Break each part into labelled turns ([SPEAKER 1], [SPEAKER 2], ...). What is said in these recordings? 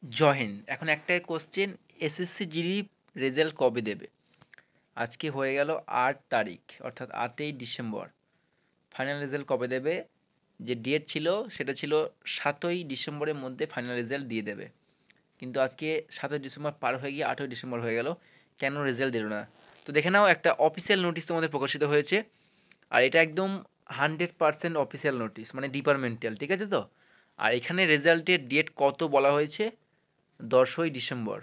[SPEAKER 1] জয় হিন্দ। এখন একটাই question, SSC GD result কবে দেবে? আজকে হয়ে গেল ৮ তারিখ, অর্থাৎ ৮ই ডিসেম্বর। ফাইনাল রেজাল্ট কবে দেবে? যে ডেট ছিল সেটা ছিল ৭ই ডিসেম্বরের মধ্যে ফাইনাল রেজাল্ট দিয়ে দেবে। কিন্তু আজকে ৭ই ডিসেম্বর পার হয়ে গিয়ে ৮ই ডিসেম্বর হয়ে গেল। কেন রেজাল্ট দিল না? তো দেখে নাও, একটা অফিসিয়াল নোটিশ তোমাদের প্রকাশিত হয়েছে। আর এটা একদম 100% অফিসিয়াল নোটিশ, মানে ডিপার্টমেন্টাল, ঠিক আছে তো? আর এখানে রেজাল্টের ডেট কত বলা হয়েছে? 10ই ডিসেম্বর।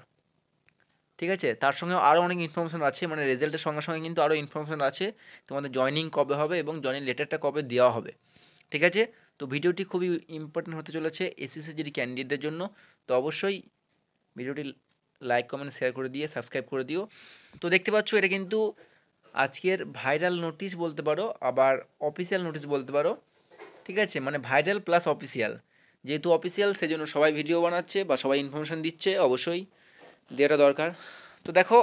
[SPEAKER 1] ঠিক আছে? তার সঙ্গে আরও অনেক ইনফরমেশন আছে, মানে রেজাল্টের সঙ্গে সঙ্গে কিন্তু আরও ইনফরমেশন আছে। তোমাদের জয়েনিং কবে হবে এবং জয়েনিং লেটারটা কবে দেওয়া হবে। ঠিক আছে? তো ভিডিওটি খুবই ইম্পর্টেন্ট হতে চলেছে এসএসসি জিডি ক্যান্ডিডেটদের জন্য। তো অবশ্যই ভিডিওটি লাইক, কমেন্ট, শেয়ার করে দিয়ে সাবস্ক্রাইব করে দিও। তো দেখতে পাচ্ছ, এটা কিন্তু আজকের ভাইরাল নোটিশ বলতে পারো, আবার অফিসিয়াল নোটিশ বলতে পারো। ঠিক আছে? মানে ভাইরাল প্লাস অফিসিয়াল। যেহেতু অফিসিয়াল, সেজন্য সবাই ভিডিও বানাচ্ছে বা সবাই ইনফরমেশন দিচ্ছে, অবশ্যই দেওয়াটা দরকার। তো দেখো,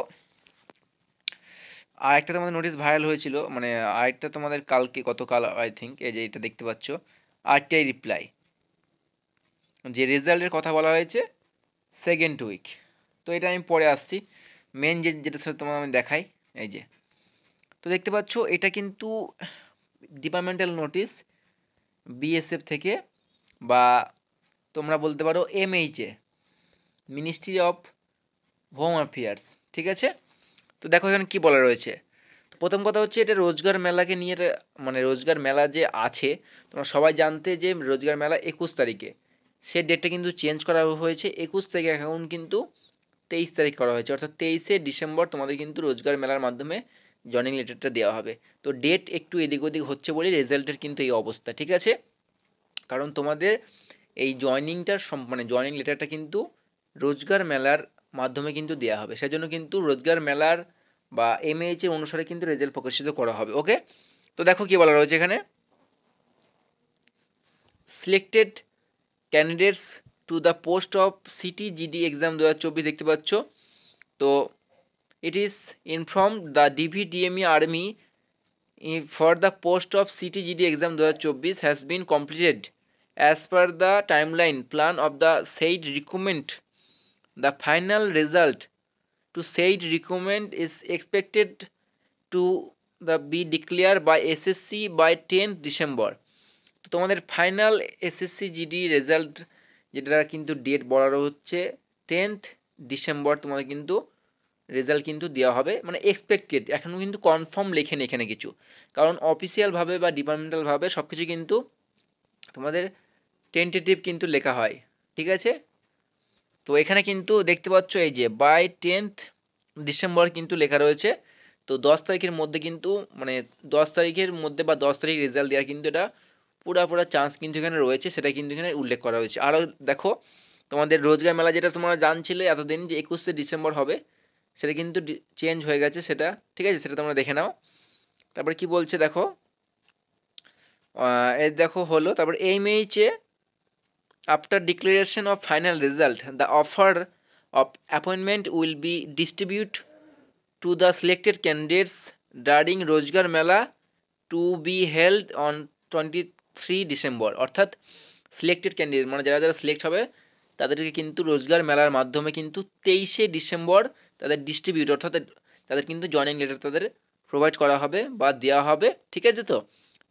[SPEAKER 1] আরেকটা তোমাদের নোটিশ ভাইরাল হয়েছিল, মানে আরেকটা তোমাদের কালকে, গতকাল আই থিঙ্ক, এই যে এটা দেখতে পাচ্ছ, আরটিআই রিপ্লাই, যে রেজাল্টের কথা বলা হয়েছে সেকেন্ড উইক। তো এটা আমি পরে আসছি, মেন যেটা সাথে তোমার আমি দেখাই। এই যে, তো দেখতে পাচ্ছ, এটা কিন্তু ডিপার্টমেন্টাল নোটিশ বিএসএফ থেকে, বা তোমরা বলতে পারো MHA, ministry of home affairs. ঠিক আছে? তো দেখো এখানে কী বলা রয়েছে। প্রথম কথা হচ্ছে, এটা রোজগার মেলাকে নিয়ে, মানে রোজগার মেলা যে আছে, তোমরা সবাই জানতে যে রোজগার মেলা 21 তারিখে, সে ডেটটা কিন্তু চেঞ্জ করা হয়েছে। 21 থেকে এখন কিন্তু 23 তারিখ করা হয়েছে, অর্থাৎ 23শে ডিসেম্বর তোমাদের কিন্তু রোজগার মেলার মাধ্যমে জয়েনিং লেটারটা দেওয়া হবে। তো ডেট একটু এদিক ওদিক হচ্ছে বলে রেজাল্টের কিন্তু এই অবস্থা। ঠিক আছে? কারণ তোমাদের এই জয়েনিংটার মানে জয়েনিং লেটারটা কিন্তু রোজগার মেলার মাধ্যমে কিন্তু দেওয়া হবে, সেজন্য কিন্তু রোজগার মেলার বা এমএইচ এর অনুসারে কিন্তু রেজাল্ট প্রকাশিত করা হবে। ওকে? তো দেখো কি বলা রয়েছে এখানে, selected candidates to the post of CT GD exam 2024 দেখতে পাচ্ছ। তো ইট ইজ ইনফর্ম দ্য ডিভিডিএমই army for the post of CTGD exam 2024 has been completed as per the timeline plan of the said recruitment. The final result to said recruitment is expected to be declared by SSC by 10th December. তো তোমাদের final SSC GD result, যেটা কিন্তু date বলা হচ্ছে 10th December, তোমাদের কিন্তু result কিন্তু দেওয়া হবে, মানে এক্সপেক্টেড, এখনও কিন্তু কনফার্ম লেখেন এখানে কিছু। কারণ অফিসিয়ালভাবে বা ডিপার্টমেন্টালভাবে সব কিছু কিন্তু তোমাদের টেন্টেটিভ কিন্তু লেখা হয়। ঠিক আছে? তো এখানে কিন্তু দেখতে পাচ্ছ, এই যে বাই 10th ডিসেম্বর কিন্তু লেখা রয়েছে। তো 10 তারিখের মধ্যে কিন্তু, মানে 10 তারিখের মধ্যে বা 10 তারিখ রেজাল্ট দেওয়ার কিন্তু এটা পুরা চান্স কিন্তু এখানে রয়েছে, সেটা কিন্তু এখানে উল্লেখ করা হয়েছে। আরও দেখো, তোমাদের রোজগার মেলা যেটা তোমরা জানছিলে এতদিন যে 21শে ডিসেম্বর হবে, সেটা কিন্তু চেঞ্জ হয়ে গেছে সেটা। ঠিক আছে? সেটা তোমরা দেখে নাও। তারপরে কি বলছে দেখো, এই দেখো হলো, তারপর MHA after declaration of final result, the offer of appointment will be distributed to the selected candidates during রোজগার মেলা to be held on 23 December. অর্থাৎ সিলেক্টেড ক্যান্ডিডেট, মানে যারা যারা সিলেক্ট হবে তাদেরকে কিন্তু রোজগার মেলার মাধ্যমে কিন্তু 23শে ডিসেম্বর তাদের ডিস্ট্রিবিউট, অর্থাৎ তাদের কিন্তু জয়েনিং লেটার তাদের প্রোভাইড করা হবে বা দেওয়া হবে। ঠিক আছে? তো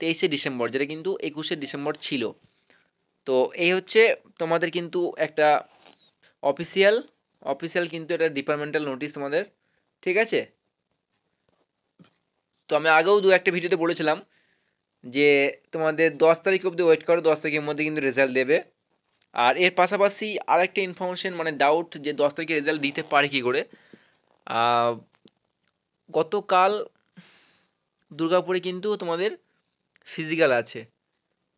[SPEAKER 1] 23শে ডিসেম্বর, যেটা কিন্তু 21শে ডিসেম্বর ছিল। তো এই হচ্ছে তোমাদের কিন্তু একটা অফিসিয়াল অফিসিয়াল কিন্তু এটা ডিপার্টমেন্টাল নোটিশ তোমাদের। ঠিক আছে? তো আমি আগেও দু একটা ভিডিওতে বলেছিলাম যে তোমাদের 10 তারিখ অবধি ওয়েট করো, 10 তারিখের মধ্যে কিন্তু রেজাল্ট দেবে। আর এর পাশাপাশি আরেকটা ইনফরমেশন, মানে ডাউট, যে 10 তারিখে রেজাল্ট দিতে পারে কী করে। গতকাল দুর্গাপুরে কিন্তু তোমাদের ফিজিক্যাল আছে,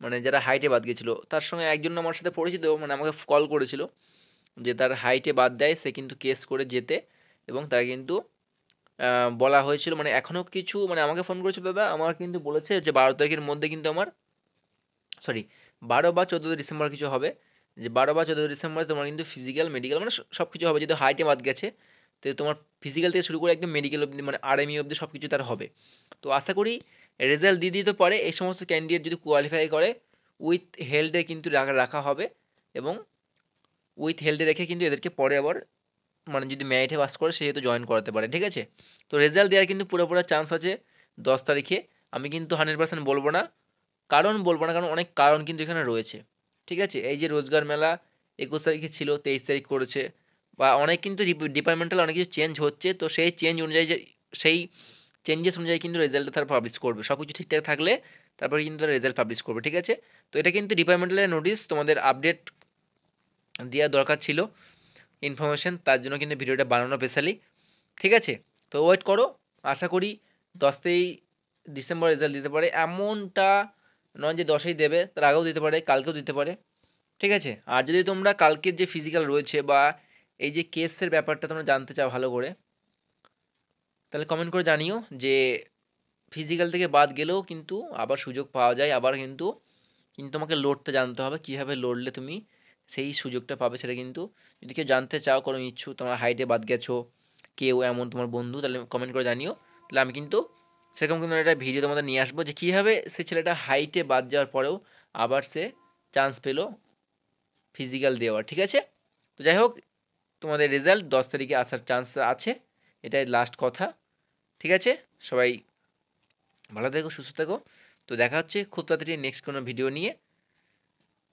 [SPEAKER 1] মানে যারা হাইটে বাদ গেছিলো, তার সঙ্গে একজন আমার সাথে পরিচিত, মানে আমাকে কল করেছিল যে তার হাইটে বাদ দেয়, সে কিন্তু কেস করে যেতে, এবং তাকে কিন্তু বলা হয়েছিল, মানে এখনও কিছু, মানে আমাকে ফোন করেছিল দাদা, আমার কিন্তু বলেছে যে 12 তারিখের মধ্যে কিন্তু আমার, সরি, 12 বা 14 ডিসেম্বর কিছু হবে, যে 12 বা 14 ডিসেম্বরে তোমার কিন্তু ফিজিক্যাল মেডিকেল মানে সব কিছু হবে, যেহেতু হাইটে বাদ গেছে। তো তোমার ফিজিক্যাল থেকে শুরু করে একদম মেডিকেল অবধি, মানে আরএমই অবধি সব কিছু তার হবে। তো আশা করি রেজাল্ট দিয়ে দিতে পারে। এই সমস্ত ক্যান্ডিডেট যদি কোয়ালিফাই করে, উইথ হেলথে কিন্তু রাখা হবে, এবং উইথ হেল্ডে রেখে কিন্তু এদেরকে পরে আবার মানে যদি মেরিটে পাস করে সেহেতু জয়েন করাতে পারে, ঠিক আছে? তো রেজাল্ট দেওয়ার কিন্তু পুরোপুরি চান্স আছে 10 তারিখে। আমি কিন্তু 100% বলবো না, কারণ অনেক কারণ কিন্তু এখানে রয়েছে, ঠিক আছে? এই যে রোজগার মেলা 21 তারিখে ছিল, 23 তারিখ করেছে, বা অনেক কিন্তু ডিপার্টমেন্টাল অনেক কিছু চেঞ্জ হচ্ছে, তো সেই চেঞ্জ অনুযায়ী যে সেই চেঞ্জেস অনুযায়ী কিন্তু রেজাল্টটা তারা পাবলিশ করবে। সব কিছু ঠিকঠাক থাকলে তারপরে কিন্তু তারা রেজাল্ট পাবলিশ করবে, ঠিক আছে? তো এটা কিন্তু ডিপার্টমেন্টালের নোটিশ, তোমাদের আপডেট দেওয়া দরকার ছিল ইনফরমেশন, তার জন্য কিন্তু ভিডিওটা বানানো স্পেশালি, ঠিক আছে? তো ওয়েট করো, আশা করি 10ই ডিসেম্বর রেজাল্ট দিতে পারে, এমনটা নয় যে 10এই দেবে, তার আগেও দিতে পারে, কালকেও দিতে পারে, ঠিক আছে? আর যদি তোমরা কালকের যে ফিজিক্যাল রয়েছে বা এই যে কেসের ব্যাপারটা তোমরা জানতে চাও ভালো করে, তাহলে কমেন্ট করে জানিও যে ফিজিক্যাল থেকে বাদ গেলেও কিন্তু আবার সুযোগ পাওয়া যায়, আবার কিন্তু কিন্তু তোমাকে লড়তে জানতে হবে, কীভাবে লড়লে তুমি সেই সুযোগটা পাবে সেটা কিন্তু, যদি কেউ জানতে চাও কোনো ইচ্ছুক, তোমার হাইটে বাদ গেছো কেউ এমন তোমার বন্ধু, তাহলে কমেন্ট করে জানিও, তাহলে আমি কিন্তু সেরকম কোনো একটা ভিডিও তোমাদের নিয়ে আসবো যে কীভাবে সে ছেলেটা হাইটে বাদ যাওয়ার পরেও আবার সে চান্স পেলো ফিজিক্যাল দেওয়ার, ঠিক আছে? তো যাই হোক, তোমাদের রেজাল্ট 10 তারিখে আসার চান্স আছে, এটাই লাস্ট কথা, ঠিক আছে? সবাই ভালো থেকো, সুস্থ থেকো। তো দেখা হচ্ছে খুব তাড়াতাড়ি নেক্সট কোনো ভিডিও নিয়ে।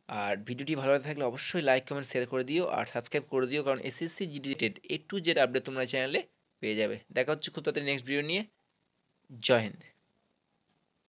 [SPEAKER 1] আর ভিডিওটি ভালো লাগে থাকলে অবশ্যই লাইক কমেন্ট শেয়ার করে দিও আর সাবস্ক্রাইব করে দিও, কারণ SSC GD related A to Z update তোমরা চ্যানেলে পেয়ে যাবে। দেখা হচ্ছে খুব তাড়াতাড়ি নেক্সট ভিডিও নিয়ে। জয় হিন্দ।